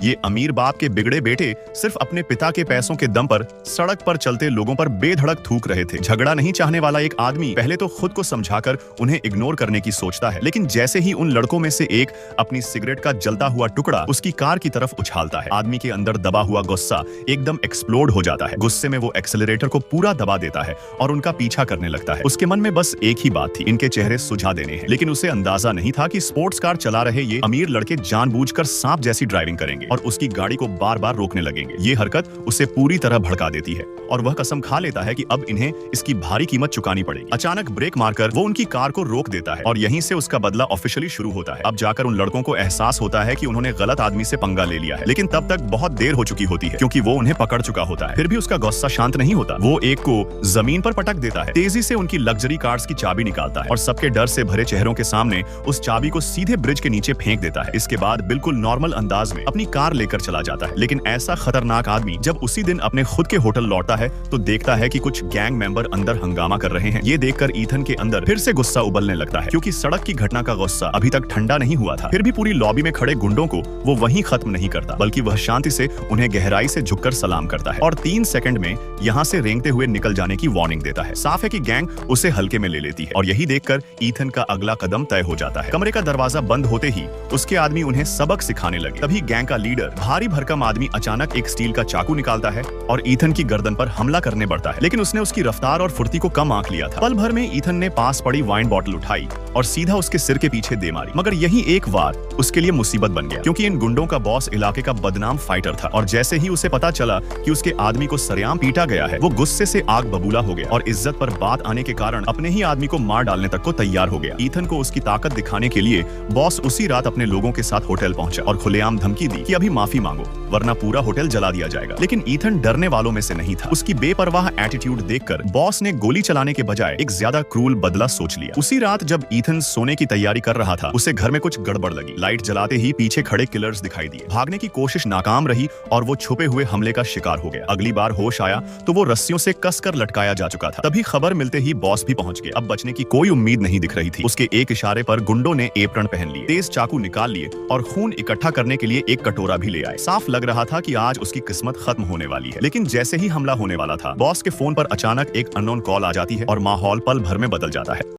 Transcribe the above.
ये अमीर बाप के बिगड़े बेटे सिर्फ अपने पिता के पैसों के दम पर सड़क पर चलते लोगों पर बेधड़क थूक रहे थे। झगड़ा नहीं चाहने वाला एक आदमी पहले तो खुद को समझाकर उन्हें इग्नोर करने की सोचता है, लेकिन जैसे ही उन लड़कों में से एक अपनी सिगरेट का जलता हुआ टुकड़ा उसकी कार की तरफ उछालता है, आदमी के अंदर दबा हुआ गुस्सा एकदम एक्सप्लोड हो जाता है। गुस्से में वो एक्सेलरेटर को पूरा दबा देता है और उनका पीछा करने लगता है। उसके मन में बस एक ही बात थी, इनके चेहरे सुझा देने हैं। लेकिन उसे अंदाजा नहीं था कि स्पोर्ट्स कार चला रहे ये अमीर लड़के जानबूझकर सांप जैसी ड्राइविंग करेंगे और उसकी गाड़ी को बार बार रोकने लगेंगे। ये हरकत उसे पूरी तरह भड़का देती है और वह कसम खा लेता है कि अब इन्हें इसकी भारी कीमत चुकानी पड़ेगी। अचानक ब्रेक मारकर वो उनकी कार को रोक देता है और यहीं से उसका बदला ऑफिशियली शुरू होता है। अब जाकर उन लड़कों को एहसास होता है कि उन्होंने गलत आदमी से पंगा ले लिया है, लेकिन तब तक बहुत देर हो चुकी होती है क्योंकि वो उन्हें पकड़ चुका होता है। फिर भी उसका गुस्सा शांत नहीं होता। वो एक को जमीन पर पटक देता है, तेजी से उनकी लग्जरी कार्स की चाबी निकालता है और सबके डर से भरे चेहरों के सामने उस चाबी को सीधे ब्रिज के नीचे फेंक देता है। इसके बाद बिल्कुल नॉर्मल अंदाज में अपनी कार लेकर चला जाता है। लेकिन ऐसा खतरनाक आदमी जब उसी दिन अपने खुद के होटल लौटता है तो देखता है कि कुछ गैंग मेंबर अंदर हंगामा कर रहे हैं। ये देखकर ईथन के अंदर फिर से गुस्सा उबलने लगता है क्योंकि सड़क की घटना का गुस्सा अभी तक ठंडा नहीं हुआ था। फिर भी पूरी लॉबी में खड़े गुंडों को वो वहीं खत्म नहीं करता, बल्कि वह शांति से उन्हें गहराई से झुककर सलाम करता है और 3 सेकंड में यहाँ से रेंगते हुए निकल जाने की वार्निंग देता है। साफ है कि गैंग उसे हल्के में ले लेती है और यही देखकर ईथन का अगला कदम तय हो जाता है। कमरे का दरवाजा बंद होते ही उसके आदमी उन्हें सबक सिखाने लगे। तभी गैंग का लीडर भारी भरकम आदमी अचानक एक स्टील का चाकू निकालता है और ईथन की गर्दन पर हमला करने बढ़ता है, लेकिन उसने उसकी रफ्तार और फुर्ती को कम आंक लिया था। पल भर में ईथन ने पास पड़ी वाइन बॉटल उठाई और सीधा उसके सिर के पीछे दे मारी, मगर यही एक वार उसके लिए मुसीबत बन गया क्योंकि इन गुंडों का बॉस इलाके का बदनाम फाइटर था और जैसे ही उसे पता चला कि उसके आदमी को सरेआम पीटा गया है, वो गुस्से से आग बबूला हो गया और इज्जत पर बात आने के कारण अपने ही आदमी को मार डालने तक को तैयार हो गया। ईथन को उसकी ताकत दिखाने के लिए बॉस उसी रात अपने लोगों के साथ होटल पहुंचा और खुलेआम धमकी दी कि अभी माफी मांगो वरना पूरा होटल जला दिया जाएगा। लेकिन ईथन डरने वालों में से नहीं था। उसकी बेपरवाह एटीट्यूड देखकर बॉस ने गोली चलाने के बजाय एक ज्यादा क्रूल बदला सोच लिया। उसी रात जब ईथन सोने की तैयारी कर रहा था, उसे घर में कुछ गड़बड़ लगी। लाइट जलाते ही पीछे खड़े किलर्स दिखाई दिए। भागने की कोशिश नाकाम रही और वो छुपे हुए हमले का शिकार हो गया। अगली बार होश आया तो वो रस्सियों से कसकर लटकाया जा चुका था। तभी खबर मिलते ही बॉस भी पहुंच गए। अब बचने की कोई उम्मीद नहीं दिख रही थी। उसके एक इशारे पर गुंडों ने एप्रन पहन लिए, तेज चाकू निकाल लिए और खून इकट्ठा करने के लिए एक कटोरा भी ले आए। साफ लग रहा था कि आज उसकी किस्मत खत्म होने वाली है। लेकिन जैसे ही हमला होने वाला था, बॉस के फोन पर अचानक एक अननोन कॉल आ जाती है और माहौल पल भर में बदल जाता है।